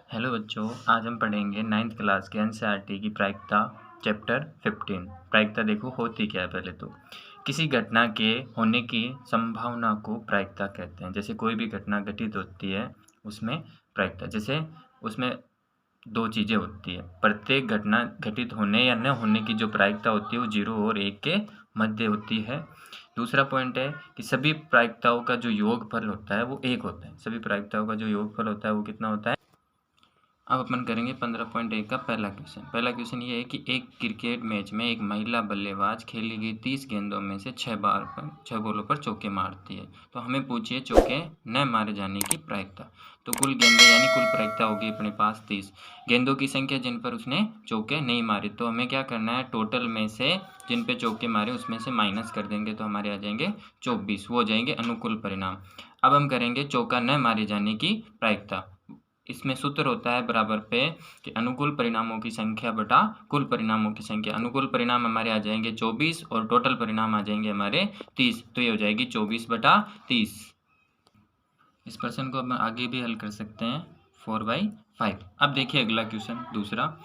Hello बच्चों, आज हम पढ़ेंगे 9th क्लास के एनसीईआरटी की प्रायिकता चैप्टर 15। प्रायिकता देखो होती क्या है। पहले तो किसी घटना के होने की संभावना को प्रायिकता कहते हैं। जैसे कोई भी घटना घटित होती है उसमें प्रायिकता, जैसे उसमें दो चीज़ें होती है। प्रत्येक घटना घटित होने या न होने की जो प्रायिकता होती है वो 0 और 1 के मध्य होती है। दूसरा पॉइंट है कि सभी प्रायिकताओं का जो योगफल होता है वो 1 होता है। सभी प्रायिकताओं का जो योगफल होता है वो कितना होता है। अब अपन करेंगे 15.1 का पहला क्वेश्चन। पहला क्वेश्चन ये है कि एक क्रिकेट मैच में एक महिला बल्लेबाज खेली गई 30 गेंदों में से 6 बॉलों पर चौके मारती है। तो हमें पूछिए चौके न मारे जाने की प्रायिकता। तो कुल गेंदें यानी कुल प्रायिकता होगी अपने पास 30। गेंदों की संख्या जिन पर उसने चौके नहीं मारे, तो हमें क्या करना है, टोटल में से जिन पे चौके मारे उसमें से माइनस कर देंगे तो हमारे आ जाएंगे 24। वो हो जाएंगे अनुकूल परिणाम। अब हम करेंगे चौका न मारे जाने की प्रायिकता। इसमें सूत्र होता है बराबर पे कि अनुकूल परिणामों की संख्या बटा कुल परिणामों की संख्या। अनुकूल परिणाम हमारे आ जाएंगे 24 और टोटल परिणाम आ जाएंगे हमारे 30। तो ये हो जाएगी 24/30। इस प्रश्न को हम आगे भी हल कर सकते हैं 4/5। अब देखिए अगला क्वेश्चन दूसरा।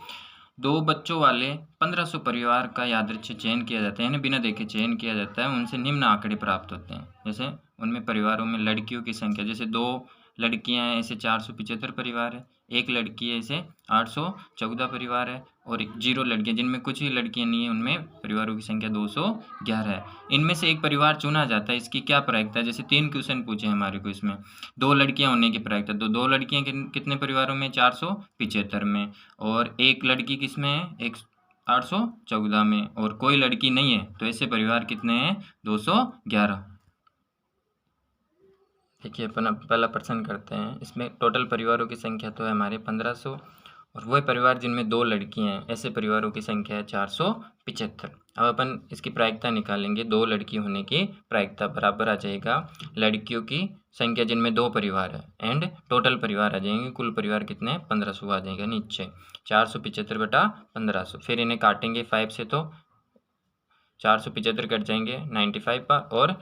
2 बच्चों वाले 1500 परिवार का यादृच्छिक चयन किया जाता है, यानी बिना देखे चयन किया जाता है। उनसे निम्न आंकड़े प्राप्त होते हैं। जैसे उनमें परिवारों में लड़कियों की संख्या, जैसे 2 लड़कियां हैं ऐसे 475 परिवार है, 1 लड़की है ऐसे 814 परिवार है, और 0 लड़कियां जिनमें कुछ ही लड़कियां नहीं है उनमें परिवारों की संख्या 211 है। इनमें से एक परिवार चुना जाता है, इसकी क्या प्रायिकता है। जैसे 3 क्वेश्चन पूछे हमारे को इसमें। 2 लड़कियां होने की प्रायिकता, तो 2 लड़कियां कितने परिवारों में, 475 में, और 1 लड़की किसमें है, 814 में, और कोई लड़की नहीं है, तो ऐसे परिवार कितने हैं, 211। देखिए अपन अब पहला प्रश्न करते हैं। इसमें टोटल परिवारों की संख्या तो है हमारे 1500, और वह परिवार जिनमें 2 लड़कियां हैं ऐसे परिवारों की संख्या है 475। अब अपन इसकी प्रायिकता निकालेंगे। 2 लड़की होने की प्रायिकता बराबर आ जाएगा लड़कियों की संख्या जिनमें 2 परिवार है एंड टोटल परिवार आ जाएंगे, कुल परिवार कितने 1500 आ जाएगा नीचे 475/1500। फिर इन्हें काटेंगे 5 से, तो 475 कट जाएंगे 95 बार, और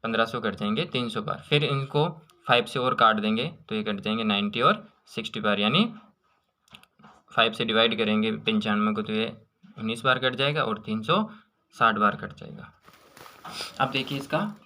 1500 कट जाएंगे 300 बार। फिर इनको 5 से और काट देंगे तो ये कट जाएंगे 90 और 60 बार, यानी 5 से डिवाइड करेंगे 95 को तो ये 19 बार कट जाएगा और 360 बार कट जाएगा। अब देखिए इसका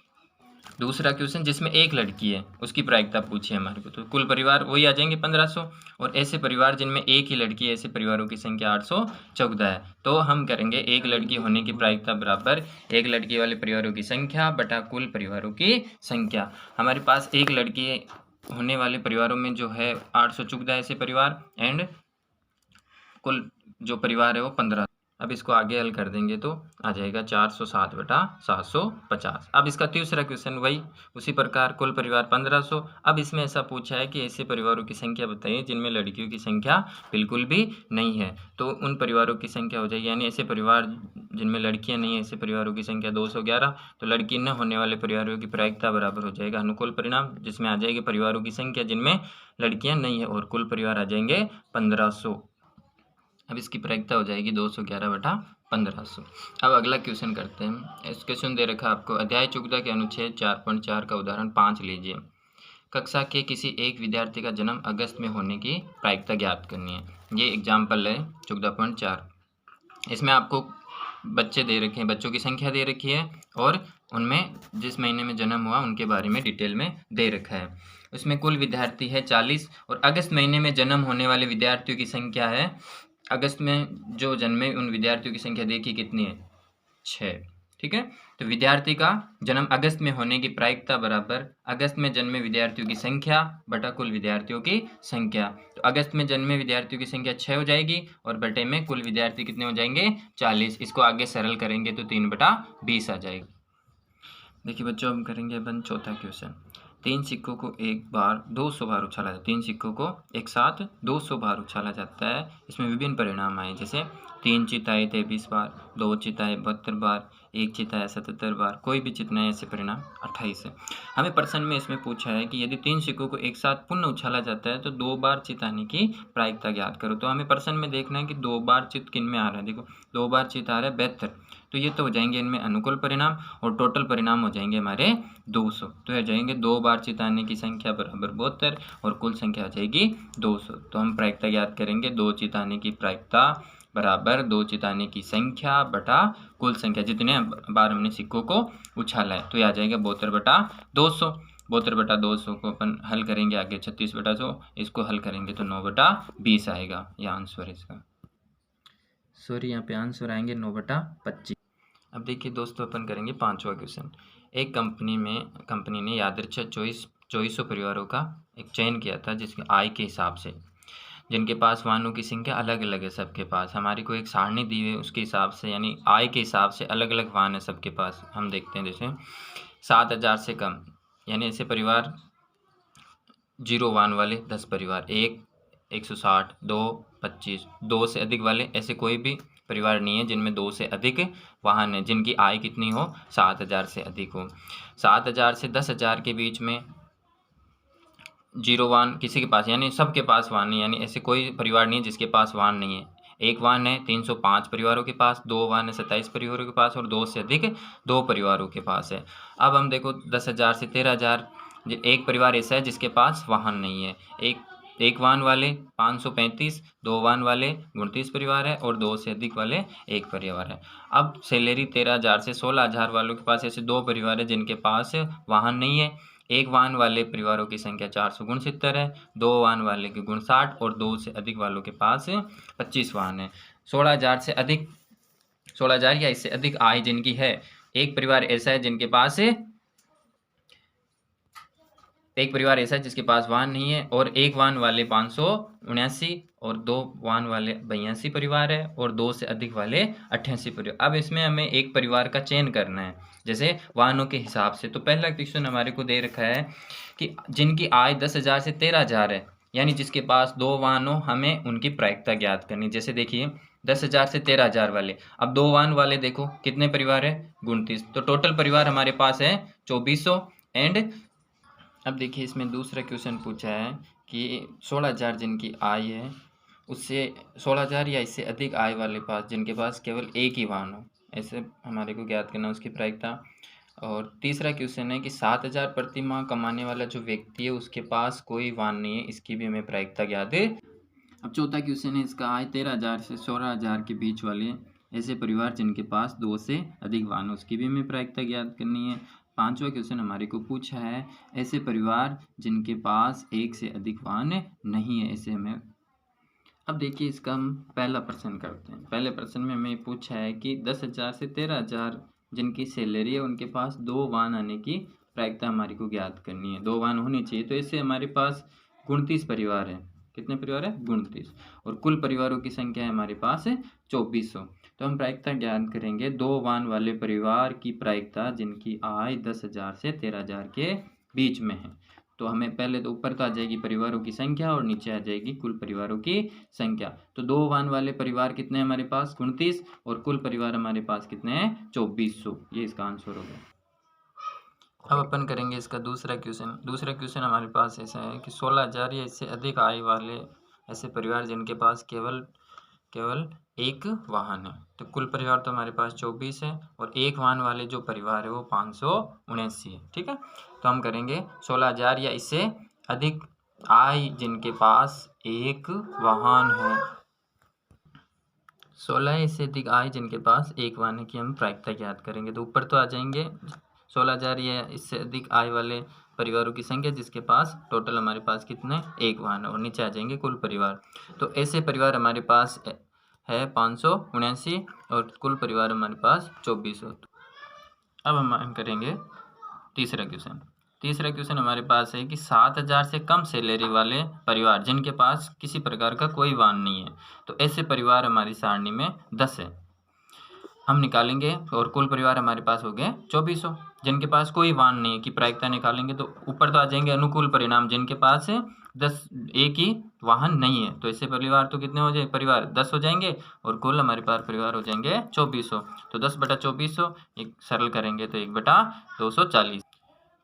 दूसरा क्वेश्चन, जिसमें 1 लड़की है उसकी प्रायिकता पूछी है हमारे को। तो कुल परिवार वही आ जाएंगे 1500, और ऐसे परिवार जिनमें 1 ही लड़की है ऐसे परिवारों की संख्या 814 है। तो हम करेंगे 1 लड़की होने की प्रायिकता बराबर 1 लड़की वाले परिवारों की संख्या बटा कुल परिवारों की संख्या। हमारे पास 1 लड़की होने वाले परिवारों में जो है 814 ऐसे परिवार, एंड कुल जो परिवार है वो 15। अब इसको आगे हल कर देंगे तो आ जाएगा 407/750। अब इसका तीसरा क्वेश्चन वही उसी प्रकार, कुल परिवार 1500। अब इसमें ऐसा पूछा है कि ऐसे परिवारों की संख्या बताइए जिनमें लड़कियों की संख्या बिल्कुल भी नहीं है। तो उन परिवारों की संख्या हो जाएगी, यानी ऐसे परिवार जिनमें लड़कियां नहीं है ऐसे परिवारों की संख्या 211। तो लड़की न होने वाले परिवारों की प्रायिकता बराबर हो जाएगा अनुकूल परिणाम, जिसमें आ जाएगी परिवारों की संख्या जिनमें लड़कियां नहीं है, और कुल परिवार आ जाएंगे 1500। अब इसकी प्रायिकता हो जाएगी 211/1500। अब अगला क्वेश्चन करते हैं। इस क्वेश्चन दे रखा आपको, अध्याय 14 के अनुच्छेद 4.4 का उदाहरण 5 लीजिए। कक्षा के किसी एक विद्यार्थी का जन्म अगस्त में होने की प्रायिकता ज्ञात करनी है। ये एग्जाम्पल है 14.4। इसमें आपको बच्चे दे रखे हैं, बच्चों की संख्या दे रखी है, और उनमें जिस महीने में जन्म हुआ उनके बारे में डिटेल में दे रखा है। उसमें कुल विद्यार्थी है 40, और अगस्त महीने में जन्म होने वाले विद्यार्थियों की संख्या है, अगस्त में जो जन्मे उन विद्यार्थियों की संख्या देखिए कितनी है, 6। ठीक है, तो विद्यार्थी का जन्म अगस्त में होने की प्रायिकता बराबर अगस्त में जन्मे विद्यार्थियों की संख्या बटा कुल विद्यार्थियों की संख्या। तो अगस्त में जन्मे विद्यार्थियों की संख्या 6 हो जाएगी, और बटे में कुल विद्यार्थी कितने हो जाएंगे 40। इसको आगे सरल करेंगे तो 3/20 आ जाएगा। देखिए बच्चों, हम करेंगे अपन चौथा क्वेश्चन। 3 सिक्कों को एक बार 200 बार उछाला जाता है। 3 सिक्कों को एक साथ 200 बार उछाला जाता है। इसमें विभिन्न परिणाम आए, जैसे 3 चिताएँ 23 बार, 2 चिताएँ 72 बार, 1 चिताएँ 77 बार, कोई भी चित नहीं, ऐसे परिणाम 28 है। हमें प्रश्न में इसमें पूछा है कि यदि 3 सिक्कों को एक साथ पुनः उछाला जाता है तो 2 बार चित आने की प्रायिकता ज्ञात करो। तो हमें प्रश्न में देखना है कि 2 बार चित किन में आ रहा है। देखो 2 बार चित आ रहा है 72, तो ये तो हो जाएंगे इनमें अनुकूल परिणाम और टोटल परिणाम हो जाएंगे हमारे 200। तो हो जाएंगे 2 बार चित आने की संख्या बराबर 72 और कुल संख्या हो जाएगी 200। तो हम प्रायिकता ज्ञात करेंगे 2 चित आने की प्रायिकता बराबर 2 चित आने की संख्या बटा कुल संख्या, जितने बार हमने सिक्कों को उछाला है। तो ये आ जाएगा 72 बटा 200। 72 बटा 200 को अपन हल करेंगे आगे 36 बटा 100, इसको हल करेंगे तो 9 बटा 20 आएगा। यह आंसर है इसका। सॉरी, यहाँ पे आंसर आएंगे 9 बटा 25। अब देखिए दोस्तों, अपन करेंगे 5वां क्वेश्चन। एक कंपनी ने यादृच्छिक 2400 परिवारों का एक चयन किया था, जिसके आय के हिसाब से, जिनके पास वाहनों की संख्या अलग अलग है सबके पास। हमारी को एक सारणी दी हुई है, उसके हिसाब से यानी आय के हिसाब से अलग अलग वाहन है सबके पास। हम देखते हैं जैसे 7000 से कम, यानी ऐसे परिवार 0 वाहन वाले 10 परिवार, 1 160, 2 25, 2 से अधिक वाले ऐसे कोई भी परिवार नहीं है जिनमें 2 से अधिक वाहन है, जिनकी आय कितनी हो 7000 से अधिक हो। 7000 से 10,000 के बीच में 0 वाहन किसी के पास, यानी सबके पास वाहन नहीं, यानी ऐसे कोई परिवार नहीं है जिसके पास वाहन नहीं है। 1 वाहन है 305 परिवारों के पास, 2 वाहन है 27 परिवारों के पास और 2 से अधिक 2 परिवारों के पास है। अब हम देखो 10,000 से 13,000, एक परिवार ऐसा है जिसके पास वाहन नहीं है। एक वाहन वाले 535, 2 वाहन वाले 29 परिवार है और 2 से अधिक वाले 1 परिवार है। अब सैलरी 13,000 से 16,000 वालों के पास ऐसे 2 परिवार है जिनके पास वाहन नहीं है। 1 वाहन वाले परिवारों की संख्या 469 है, 2 वाहन वाले के गुण 60 और 2 से अधिक वालों के पास 25 वाहन है। 16,000 या इससे अधिक आय जिनकी है, एक परिवार ऐसा है जिसके पास वाहन नहीं है और 1 वाहन वाले 579 और 2 वाहन वाले 82 परिवार है और 2 से अधिक वाले 88 परिवार। अब इसमें हमें एक परिवार का चयन करना है जैसे वाहनों के हिसाब से। तो पहला क्वेश्चन हमारे को दे रखा है कि जिनकी आय 10,000 से 13,000 है, यानी जिसके पास 2 वाहन हो, हमें उनकी प्रायिकता ज्ञात करनी। जैसे देखिए 10,000 से 13,000 वाले, अब 2 वाहन वाले देखो कितने परिवार है 29, तो टोटल परिवार हमारे पास है 2400। एंड अब देखिए इसमें दूसरा क्वेश्चन पूछा है कि 16,000 जिनकी आय है, उससे 16,000 या इससे अधिक आय वाले पास जिनके पास केवल एक ही वाहन हो, ऐसे हमारे को ज्ञात करना उसकी प्रायिकता। और तीसरा क्वेश्चन है कि 7,000 प्रति माह कमाने वाला जो व्यक्ति है उसके पास कोई वाहन नहीं है, इसकी भी हमें प्रायिकता ज्ञात है। अब चौथा क्वेश्चन है, इसका आय 13,000 से 16,000 के बीच वाले ऐसे परिवार जिनके पास 2 से अधिक वाहन, उसकी भी हमें प्रायिकता ज्ञात करनी है। 5वां क्वेश्चन हमारे को पूछा है ऐसे परिवार जिनके पास 1 से अधिक वाहन नहीं है, ऐसे हमें। अब देखिए इसका हम पहला प्रश्न करते हैं। पहले प्रश्न में हमें पूछा है कि 10,000 से 13,000 जिनकी सैलरी है उनके पास 2 वाहन आने की प्रायिकता हमारी को ज्ञात करनी है, 2 वाहन होनी चाहिए। तो इससे हमारे पास 29 परिवार है। कितने परिवार है 29, और कुल परिवारों की संख्या है हमारे पास 2400। तो हम प्रायिकता ज्ञात करेंगे 2 वाहन वाले परिवार की प्रायिकता जिनकी आय 10,000 से 13,000 के बीच में है। तो हमें पहले तो ऊपर तो आ जाएगी परिवारों की संख्या और नीचे आ जाएगी कुल परिवारों की संख्या। तो 2 वाहन वाले परिवार कितने हैं हमारे पास 29, और कुल परिवार हमारे पास कितने हैं 2400। ये इसका आंसर हो गया। अब अपन करेंगे इसका दूसरा क्वेश्चन। दूसरा क्वेश्चन हमारे पास ऐसा है कि 16,000 या इससे अधिक आय वाले ऐसे परिवार जिनके पास केवल एक वाहन है। तो कुल परिवार तो हमारे पास 24 है और एक वाहन वाले जो परिवार है वो 579 है। ठीक है, तो हम करेंगे 16,000 या इससे अधिक आय जिनके पास एक वाहन है, 16 इससे अधिक आय जिनके पास एक वाहन है की हम प्रायिकता ज्ञात करेंगे। तो ऊपर तो आ जाएंगे 16,000 या इससे अधिक आय वाले परिवारों की संख्या जिसके पास टोटल हमारे पास कितने एक वाहन है, और नीचे आ जाएंगे कुल परिवार। तो ऐसे परिवार हमारे पास है 579 और कुल परिवार हमारे पास 2400। अब हम करेंगे तीसरा क्वेश्चन। तीसरा क्वेश्चन हमारे पास है कि 7,000 से कम सैलरी वाले परिवार जिनके पास किसी प्रकार का कोई वाहन नहीं है, तो ऐसे परिवार हमारी सारणी में 10 है, हम निकालेंगे। और कुल परिवार हमारे पास हो गए 2400 जिनके पास कोई वाहन नहीं है की प्रायिकता निकालेंगे। तो ऊपर तो आ जाएंगे अनुकूल परिणाम जिनके पास 10 एक ही वाहन नहीं है, तो ऐसे परिवार तो कितने हो जाए, परिवार 10 हो जाएंगे और कुल हमारे पास परिवार हो जाएंगे 2400। तो 10/2400 एक सरल करेंगे तो 1/240।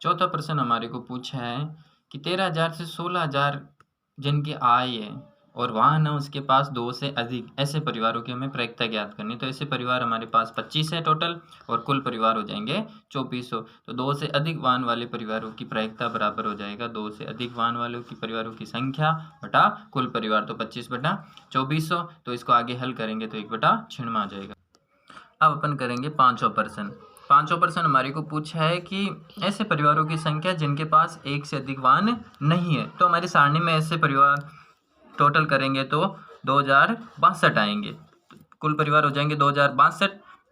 चौथा प्रश्न हमारे को पूछा है कि 13,000 से 16,000 जिनकी आय है और वाहन है उसके पास 2 से अधिक ऐसे परिवारों की हमें प्रायिकता ज्ञात करनी है। तो ऐसे परिवार हमारे पास 25 है टोटल और कुल परिवार हो जाएंगे 2400। तो 2 से अधिक वाहन वाले परिवारों की प्रायिकता बराबर हो जाएगा 2 से अधिक वाहन वालों की परिवारों की संख्या बटा कुल परिवार, तो 25/2400। तो इसको आगे हल करेंगे तो 1/6 आ जाएगा। अब अपन करेंगे पांचवा प्रश्न हमारे को पूछा है कि ऐसे परिवारों की संख्या जिनके पास एक से अधिक वाहन नहीं है। तो हमारी सारणी में ऐसे परिवार टोटल करेंगे तो 2062 आएंगे। कुल परिवार हो जाएंगे 2062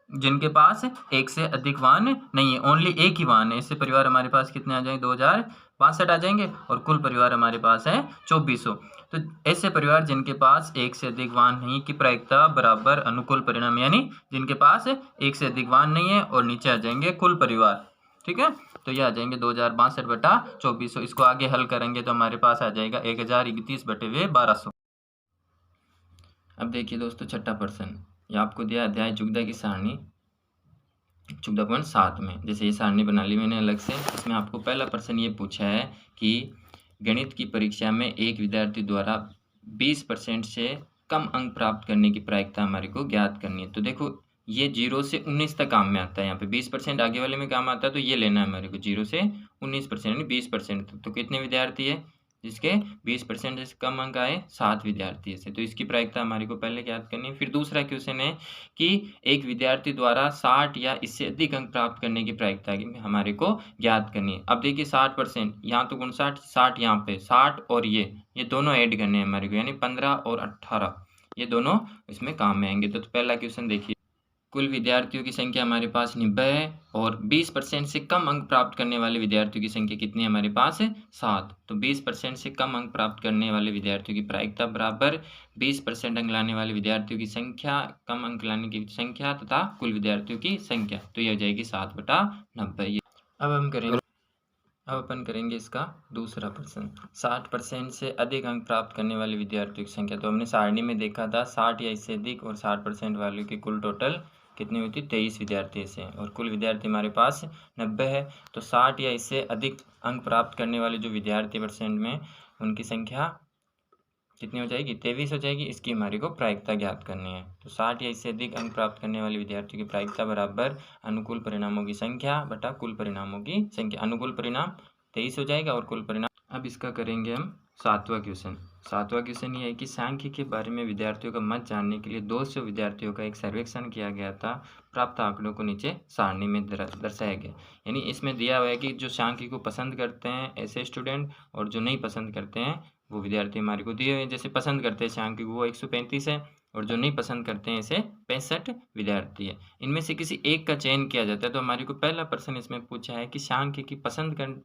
जिनके पास एक से अधिक वाहन नहीं है, ओनली एक ही वाहन है। ऐसे परिवार हमारे पास कितने आ जाएंगे, 2062 आ जाएंगे और कुल परिवार हमारे पास है 2400। तो ऐसे परिवार जिनके पास एक से अधिक वाहन नहीं की प्रायिकता बराबर अनुकूल परिणाम, यानी जिनके पास एक से अधिक वाहन नहीं है और नीचे आ जाएंगे कुल परिवार। ठीक है, तो ये आ जाएंगे 2062/2400। इसको आगे हल करेंगे तो हमारे पास आ जाएगा 1031/1200। अब देखिए दोस्तों छठा प्रश्न, ये आपको दिया अध्याय जुगदा की सारणी 14.7 में। जैसे ये सारणी बना ली मैंने अलग से। इसमें आपको पहला प्रश्न ये पूछा है कि गणित की परीक्षा में एक विद्यार्थी द्वारा 20% से कम अंक प्राप्त करने की प्रायिकता हमारे को ज्ञात करनी है। तो देखो ये 0 से 19 तक काम में आता है। यहाँ पे 20% आगे वाले में काम आता है, तो ये लेना है हमारे को 0 से 19% यानी 20% तक। तो कितने विद्यार्थी है जिसके 20% से कम अंक आए, 7 विद्यार्थी ऐसे। तो इसकी प्रायिकता हमारे को पहले ज्ञात करनी है। फिर दूसरा क्वेश्चन है कि एक विद्यार्थी द्वारा 60 या इससे अधिक अंक प्राप्त करने की प्रायिकता हमारे को ज्ञात करनी है। अब देखिए 60%, यहाँ तो 59, 60 यहाँ पे 60 और ये दोनों ऐड करने हैं हमारे को, यानी 15 और 18 ये दोनों इसमें काम में आएंगे। तो पहला क्वेश्चन देखिए, कुल विद्यार्थियों की संख्या हमारे पास 90 है और 20% से कम अंक प्राप्त करने वाले विद्यार्थियों की संख्या कितनी है हमारे पास है, 7। तो 20% से कम अंक प्राप्त करने वाले विद्यार्थियों की प्रायिकता बराबर 20% अंक लाने वाले विद्यार्थियों की संख्या, कम अंक लाने की संख्या तथा कुल विद्यार्थियों की संख्या। तो ये हो जाएगी 7/90। अब अपन करेंगे इसका दूसरा प्रश्न, 60% से अधिक अंक प्राप्त करने वाले विद्यार्थियों की संख्या। तो हमने सारणी में देखा था 60 या इससे अधिक और 60% वालों की कुल टोटल कितनी हुई थी, 23 विद्यार्थी ऐसे हैं और कुल विद्यार्थी हमारे पास 90 है। तो 60 या इससे अधिक अंक प्राप्त करने वाले जो विद्यार्थी परसेंट में उनकी संख्या कितनी हो जाएगी, 23 हो जाएगी। इसकी हमारे को प्रायिकता ज्ञात करनी है। तो 60 या इससे अधिक अंक प्राप्त करने वाले विद्यार्थियों की प्रायिकता बराबर अनुकूल परिणामों की संख्या बटा कुल परिणामों की संख्या। अनुकूल परिणाम 23 हो जाएगा और कुल परिणाम। अब इसका करेंगे हम सातवां क्वेश्चन ये है कि सांख्य के बारे में विद्यार्थियों का मत जानने के लिए 200 विद्यार्थियों का एक सर्वेक्षण किया गया था। प्राप्त आंकड़ों को नीचे सारणी में दर्शाया गया। यानी इसमें दिया हुआ है कि जो सांख्य को पसंद करते हैं ऐसे स्टूडेंट और जो नहीं पसंद करते हैं वो विद्यार्थी हमारे को दिए हुए हैं। जैसे पसंद करते हैं सांख्य को वो 135 है और जो नहीं पसंद करते हैं ऐसे 65 विद्यार्थी है। इनमें से किसी एक का चयन किया जाता है। तो हमारे को पहला प्रश्न इसमें पूछा है कि सांख्य की पसंद करने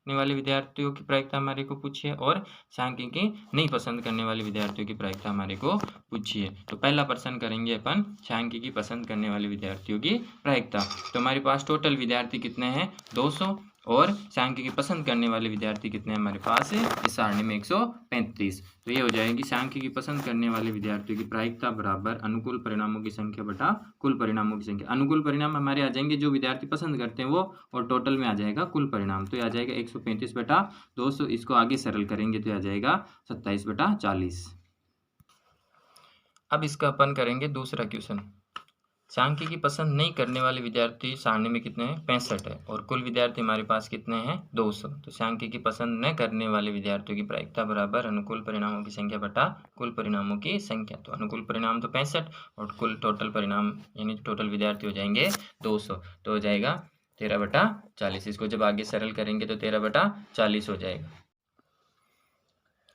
वाले विद्यार्थियों की प्रायिकता हमारे को पूछी है और सांख्य की नहीं पसंद करने वाले विद्यार्थियों की प्रायिकता हमारे को पूछी है। तो पहला प्रश्न करेंगे अपन सांख्य की पसंद करने वाले विद्यार्थियों की प्रायिकता। तो हमारे पास टोटल विद्यार्थी कितने हैं, 200 और सांख्य की पसंद करने वाले विद्यार्थी कितने हैं हमारे पास है इस सारणी में 135। तो ये हो जाएगी सांख्य की पसंद करने वाले विद्यार्थियों की प्रायिकता बराबर अनुकूल परिणामों की संख्या बटा कुल परिणामों की संख्या। अनुकूल परिणाम हमारे आ जाएंगे जो विद्यार्थी पसंद करते हैं वो, और टोटल में आ जाएगा कुल परिणाम। तो ये आ जाएगा 135/200। इसको आगे सरल करेंगे तो आ जाएगा 27/40। अब इसका अपन करेंगे दूसरा क्वेश्चन, सांख्य की पसंद नहीं करने वाले विद्यार्थी सारणी में कितने हैं, 65 है और कुल विद्यार्थी हमारे पास कितने हैं, 200। तो सांख्य की पसंद न करने वाले विद्यार्थियों की प्रायिकता बराबर अनुकूल परिणामों की संख्या बटा कुल परिणामों की संख्या। तो अनुकूल परिणाम तो 65 और कुल टोटल परिणाम यानी टोटल विद्यार्थी हो जाएंगे 200। तो हो जाएगा 13/40। इसको जब आगे सरल करेंगे तो 13/40 हो जाएगा।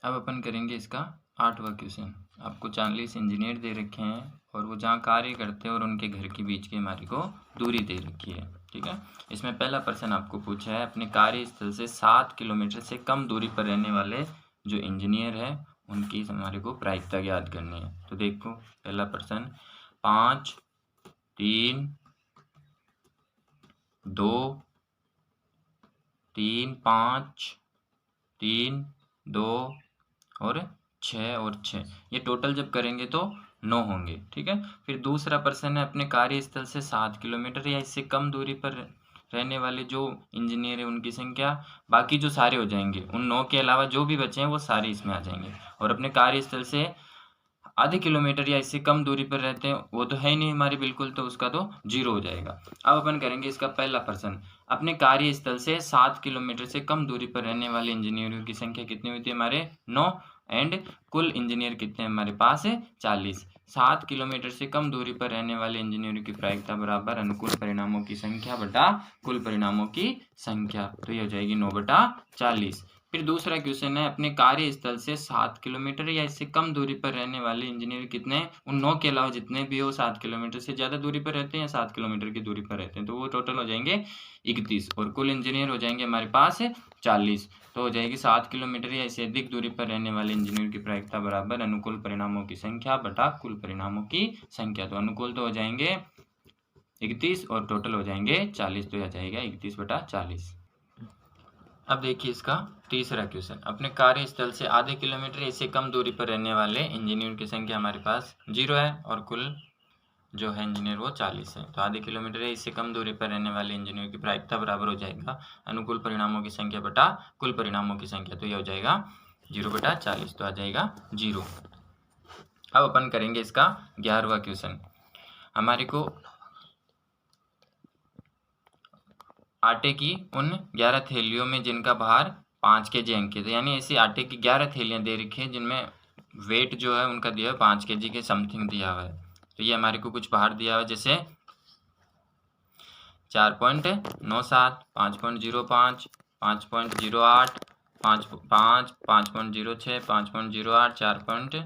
अब अपन करेंगे इसका 8वां क्वेश्चन। आपको 40 इंजीनियर दे रखे हैं और वो जहाँ कार्य करते हैं और उनके घर के बीच की हमारी को दूरी दे रखी है। ठीक है, इसमें पहला प्रश्न आपको पूछा है अपने कार्यस्थल से 7 किलोमीटर से कम दूरी पर रहने वाले जो इंजीनियर है उनकी हमारे को प्रायिकता ज्ञात करनी है। तो देखो पहला प्रश्न, 5 3 2 3 5 3 2 और 6 और 6, ये टोटल जब करेंगे तो 9 होंगे। ठीक है, फिर दूसरा प्रश्न है, अपने कार्यस्थल से 7 किलोमीटर या इससे कम दूरी पर रहने वाले जो इंजीनियर है उनकी संख्या, बाकी जो सारे हो जाएंगे, उन 9 के अलावा जो भी बचे हैं वो सारे इसमें आ जाएंगे। और अपने कार्यस्थल से आधे किलोमीटर या इससे कम दूरी पर रहते हैं, वो तो है ही नहीं हमारी बिल्कुल, तो उसका तो 0 हो जाएगा। अब अपन करेंगे इसका पहला प्रश्न, अपने कार्यस्थल से 7 किलोमीटर से कम दूरी पर रहने वाले इंजीनियरों की संख्या कितनी होती है हमारे 9, एंड कुल इंजीनियर कितने हमारे पास है 40। 7 किलोमीटर से कम दूरी पर रहने वाले इंजीनियरों की प्रायिकता बराबर अनुकूल परिणामों की संख्या बटा कुल परिणामों की संख्या, तो ये हो जाएगी 9/40। फिर दूसरा क्वेश्चन है, अपने कार्यस्थल से 7 किलोमीटर या इससे कम दूरी पर रहने वाले इंजीनियर कितने, उन 9 के अलावा जितने भी हो 7 किलोमीटर से ज़्यादा दूरी पर रहते हैं या 7 किलोमीटर की दूरी पर रहते हैं, तो वो टोटल हो जाएंगे 31 और कुल इंजीनियर हो जाएंगे हमारे पास 40। तो हो जाएगी 7 किलोमीटर या इससे अधिक दूरी पर रहने वाले इंजीनियर की प्रायिकता बराबर अनुकूल परिणामों की संख्या बटा कुल परिणामों की संख्या। तो अनुकूल तो हो जाएंगे 31 और टोटल हो जाएंगे 40, तो यह जाएगा 31/40। अब देखिए इसका तीसरा क्वेश्चन, अपने कार्यस्थल से आधे किलोमीटर इससे कम दूरी पर रहने वाले इंजीनियर की संख्या हमारे पास 0 है और कुल जो है इंजीनियर वो 40 है। तो आधे किलोमीटर है इससे कम दूरी पर रहने वाले इंजीनियर की प्रायिकता बराबर हो जाएगा अनुकूल परिणामों की संख्या बटा कुल परिणामों की संख्या, तो यह हो जाएगा 0/40, तो आ जाएगा 0। अब अपन करेंगे इसका 11वां क्वेश्चन, हमारे को आटे की उन 11 थैलियों में जिनका भार 5 kg अंकित है, यानी ऐसी आटे की 11 थैलियाँ दे रखी हैं जिनमें वेट जो है उनका दिया है 5 kg के समथिंग दिया हुआ है। तो ये हमारे को कुछ भार दिया हुआ है, जैसे 4.97, 5.05, 5.08, 5.06, 5.08, 4.98,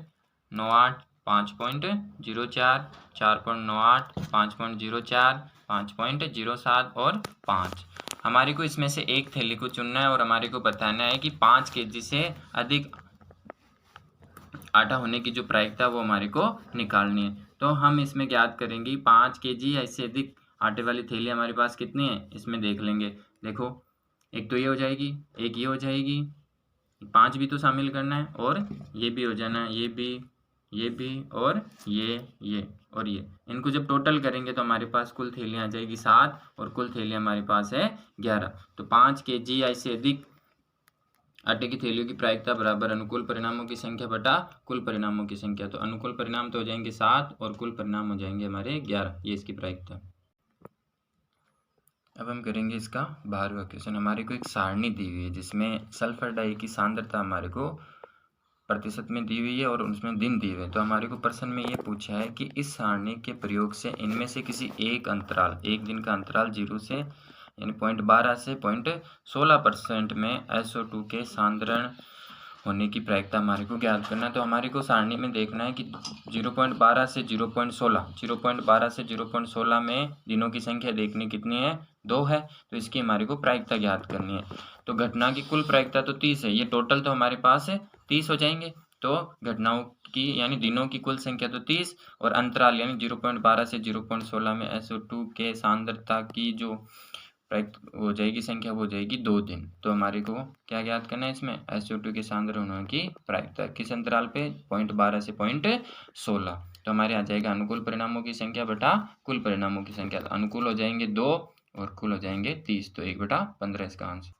5.04, 4.98, 5.04, 5.07 और 5। हमारे को इसमें से एक थैली को चुनना है और हमारे को बताना है कि 5 kg से अधिक आटा होने की जो प्रायिकता वो हमारे को निकालनी है। तो हम इसमें ज्ञात करेंगे 5 kg या इससे अधिक आटे वाली थैली हमारे पास कितनी है, इसमें देख लेंगे। देखो, एक तो ये हो जाएगी, एक ये हो जाएगी, 5 भी तो शामिल करना है और ये भी हो जाना है, ये भी और ये और ये, इनको जब टोटल करेंगे तो हमारे पास कुल थैलियाँ आ जाएगी 7 और कुल थैलियाँ हमारे पास है 11। तो 5 kg या इससे अधिक आटे की थैलियों की प्रायिकता बराबर अनुकूल परिणामों की संख्या बटा कुल परिणामों की संख्या। तो अनुकूल परिणाम तो हो जाएंगे 7 और कुल परिणाम हो जाएंगे हमारे 11, ये इसकी प्रायिकता। अब हम करेंगे इसका 12वां क्वेश्चन, हमारे को एक सारणी दी हुई है जिसमें सल्फर डाई की सांद्रता हमारे को प्रतिशत में दी हुई है और उसमें दिन दिए हुए हैं। तो हमारे को प्रश्न में ये पूछा है कि इस सारणी के प्रयोग से इनमें से किसी एक अंतराल, एक दिन का अंतराल 0 से यानी 0.12 से 0.16% में SO2 के सांद्रण होने की प्रायिकता हमारे को ज्ञात करना है। तो हमारे को सारणी में देखना है कि 0.12 से 0.16, 0.12 से 0.16 में दिनों की संख्या देखनी कितनी है, 2 है, तो इसकी हमारे को प्रायिकता ज्ञात करनी है। तो घटना की कुल प्रायिकता तो 30 है, ये टोटल तो हमारे पास है 30 हो जाएंगे। तो घटनाओं की यानी दिनों की कुल संख्या तो 30 और अंतराल यानी 0.12 से 0.16 में SO2 के सांद्रता की जो प्रायिकता हो जाएगी संख्या, वो हो जाएगी 2 दिन। तो हमारे को क्या ज्ञात करना है इसमें, SO2 के सांद्रण होने की प्रायिकता किस अंतराल पे, 0.12 से 0.16। तो हमारे आ जाएगा अनुकूल परिणामों की संख्या बटा कुल परिणामों की संख्या। तो अनुकूल हो जाएंगे 2 और कुल हो जाएंगे 30, तो 1/15 इसका आंसर।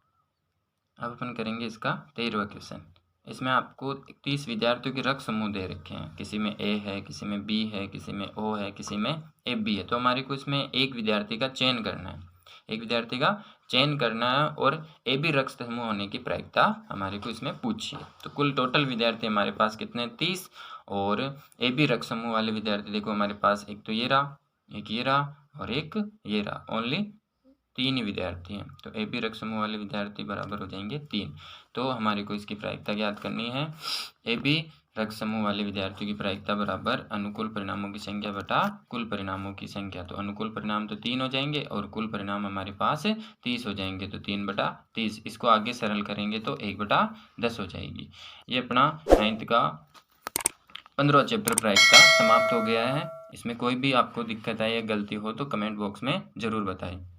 अब अपन करेंगे इसका 13वां क्वेश्चन, इसमें आपको 30 विद्यार्थियों के रक्त समूह दे रखे हैं, किसी में A है, किसी में B है, किसी में O है, किसी में AB है। तो हमारे को इसमें एक विद्यार्थी का चयन करना है, एक विद्यार्थी का चयन करना है और AB रक्त समूह होने की प्रायिकता हमारे को इसमें पूछी है। तो कुल टोटल विद्यार्थी हमारे पास कितने 30 और AB रक्त समूह वाले विद्यार्थी देखो हमारे पास एक तो ये रहा, एक ये रहा और एक ये रहा, ओनली 3 ही विद्यार्थी हैं। तो AB रक्त समूह वाले विद्यार्थी बराबर हो जाएंगे 3। तो हमारे को इसकी प्रायिकता ज्ञात करनी है, AB रक्त समूह वाले विद्यार्थियों की प्रायिकता बराबर अनुकूल परिणामों की संख्या बटा कुल परिणामों की संख्या। तो अनुकूल परिणाम तो 3 हो जाएंगे और कुल परिणाम हमारे पास 30 हो जाएंगे, तो 3/30। इसको आगे सरल करेंगे तो 1/10 हो जाएगी। ये अपना 9th का 15वां चैप्टर प्रायिकता समाप्त हो गया है। इसमें कोई भी आपको दिक्कत आए या गलती हो तो कमेंट बॉक्स में ज़रूर बताएं।